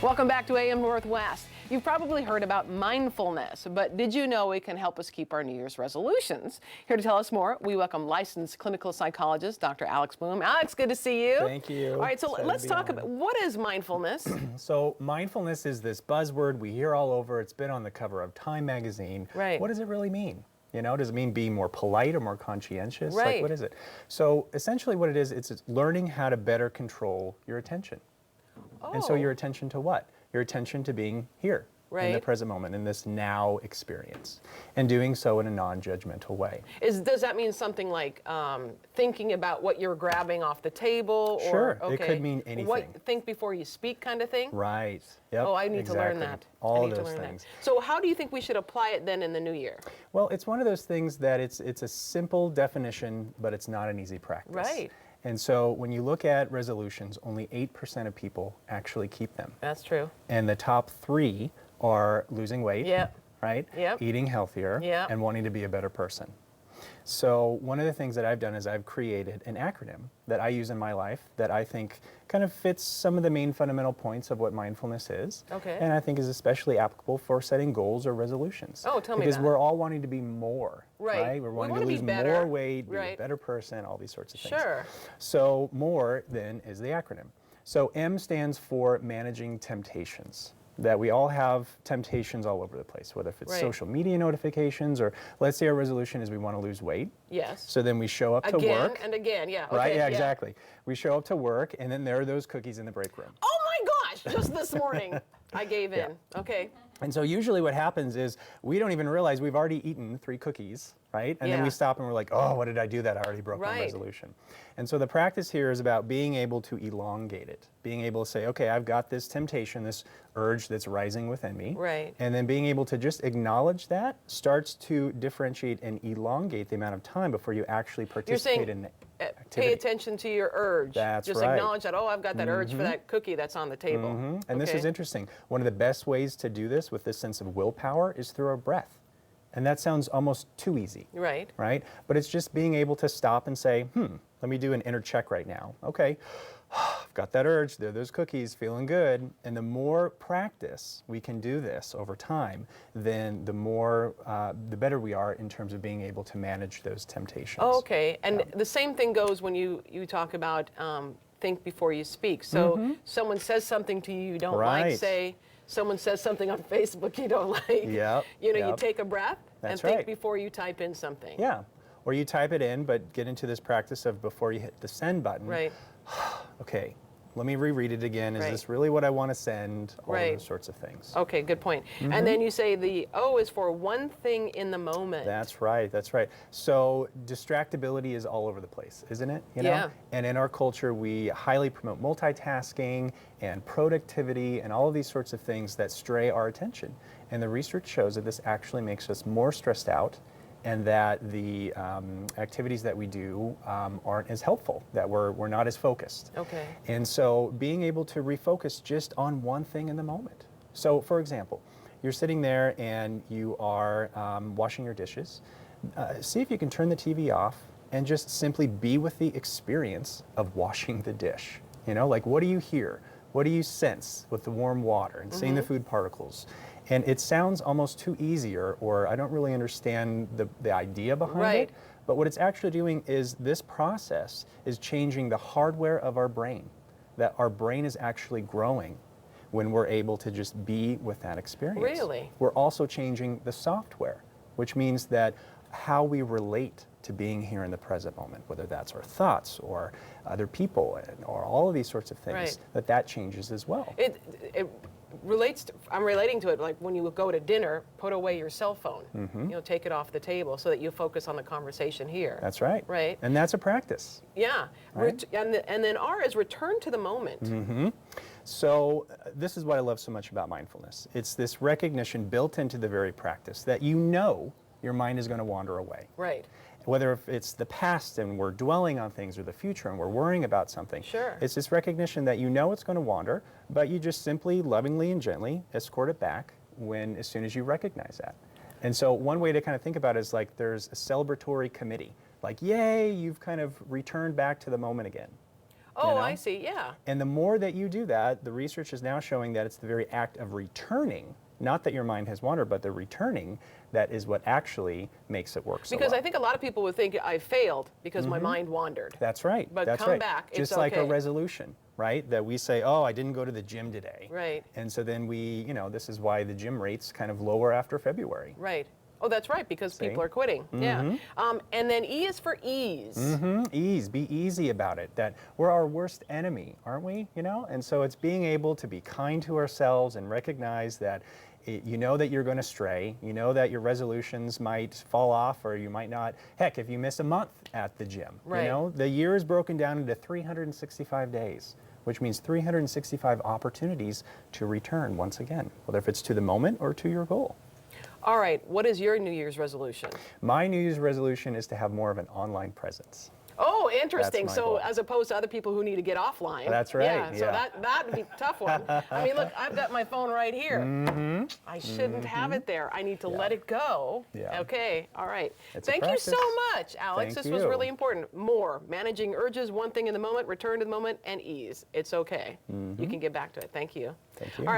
Welcome back to AM Northwest. You've probably heard about mindfulness, but did you know it can help us keep our New Year's resolutions? Here to tell us more, we welcome licensed clinical psychologist, Dr. Alex Bloom. Alex, good to see you. Thank you. All right, so let's talk about what is mindfulness? So mindfulness is this buzzword we hear all over. It's been on the cover of Time magazine. Right. What does it really mean? You know, does it mean being more polite or more conscientious? Right. Like, what is it? So essentially what it is, it's learning how to better control your attention. And so your attention to what? Your attention to being here in the present moment, in this now experience, and doing so in a non-judgmental way. Does that mean something like thinking about what you're grabbing off the table? Sure, or, it could mean anything. Think before you speak kind of thing? Right, yep, Oh, I need to learn that. All of those things. So how do you think we should apply it then in the new year? Well, it's one of those things that it's a simple definition, but it's not an easy practice. Right. And so when you look at resolutions, only 8% of people actually keep them. That's true. And the top 3 are losing weight, right? Yep. Eating healthier, and wanting to be a better person. So one of the things that I've done is I've created an acronym that I use in my life that I think kind of fits some of the main fundamental points of what mindfulness is. Okay. And I think is especially applicable for setting goals or resolutions. Oh, tell me because about we're all wanting to be more, right? We're wanting to lose more weight, be a better person, all these sorts of things. Sure. So M.O.R.E then is the acronym. So M stands for managing temptations. That we all have temptations all over the place, whether if it's social media notifications or let's say our resolution is we want to lose weight. Yes. So then we show up to work. And again, yeah. Right, okay, yeah, exactly. We show up to work and then there are those cookies in the break room. Oh my gosh, just this morning I gave in. Okay. And so usually what happens is we don't even realize we've already eaten 3 cookies, right? And then we stop and we're like, oh, what did I do that? I already broke my resolution. And so the practice here is about being able to elongate it, being able to say, okay, I've got this temptation, this urge that's rising within me. Right. And then being able to just acknowledge that starts to differentiate and elongate the amount of time before you actually participate in the activity. Pay attention to your urge. That's just acknowledge that, oh, I've got that urge for that cookie that's on the table. And this is interesting. One of the best ways to do this with this sense of willpower is through our breath. And that sounds almost too easy. Right. Right? But it's just being able to stop and say, let me do an inner check right now. Okay, I've got that urge, there are those cookies, feeling good. And the more practice we can do this over time, then the better we are in terms of being able to manage those temptations. Oh, okay, and the same thing goes when you talk about think before you speak. So someone says something to you you don't like, say, someone says something on Facebook you don't like. You take a breath and think before you type in something. Yeah, or you type it in, but get into this practice of before you hit the send button. Right. Okay, let me reread it again. Is this really what I want to send? All those sorts of things. Okay, good point. And then you say the O is for one thing in the moment. That's right, that's right. So distractibility is all over the place, isn't it? You know? And in our culture, we highly promote multitasking and productivity and all of these sorts of things that stray our attention. And the research shows that this actually makes us more stressed out and that the activities that we do aren't as helpful, that we're not as focused. Okay. And so being able to refocus just on one thing in the moment. So for example, you're sitting there and you are washing your dishes. See if you can turn the TV off and just simply be with the experience of washing the dish. You know, like what do you hear? What do you sense with the warm water and seeing the food particles? And it sounds almost too easy, or I don't really understand the idea behind it. But what it's actually doing is this process is changing the hardware of our brain, that our brain is actually growing when we're able to just be with that experience. Really? We're also changing the software, which means that how we relate to being here in the present moment, whether that's our thoughts or other people or all of these sorts of things, that changes as well. It relates to, I'm relating to it like when you go to dinner, put away your cell phone. You know, take it off the table so that you focus on the conversation here. That's right. Right. And that's a practice. Yeah. Right? And then R is return to the moment. So this is what I love so much about mindfulness. It's this recognition built into the very practice that you know your mind is going to wander away. Right. Whether if it's the past and we're dwelling on things or the future and we're worrying about something. Sure. It's this recognition that you know it's going to wander, but you just simply lovingly and gently escort it back as soon as you recognize that. And so one way to kind of think about it is like there's a celebratory committee. Like, yay, you've kind of returned back to the moment again. Oh, you know? I see, yeah. And the more that you do that, the research is now showing that it's the very act of returning, not that your mind has wandered, but the returning, that is what actually makes it work so Because well. I think a lot of people would think I failed because my mind wandered. That's right. But That's come right. back, it's Just like a okay. resolution, right? That we say, oh, I didn't go to the gym today. Right. And so then we, this is why the gym rates kind of lower after February. Right. Oh, that's right, because people are quitting. Yeah. And then E is for ease. Ease. Be easy about it. That we're our worst enemy, aren't we? And so it's being able to be kind to ourselves and recognize that you know that you're going to stray. You know that your resolutions might fall off, or you might not. Heck, if you miss a month at the gym, right. The year is broken down into 365 days, which means 365 opportunities to return once again, whether if it's to the moment or to your goal. All right, what is your New Year's resolution? My New Year's resolution is to have more of an online presence. Oh, interesting. That's my so goal. as opposed to other people who need to get offline. That's right. Yeah, so that'd be a tough one. I mean, look, I've got my phone right here. I shouldn't have it there. I need to let it go. Yeah. Okay, all right. It's a Thank you so practice. much, Alex. Thank This was you. really important. More, managing urges, one thing in the moment, return to the moment, and ease. It's okay. You can get back to it. Thank you. Thank you. All right.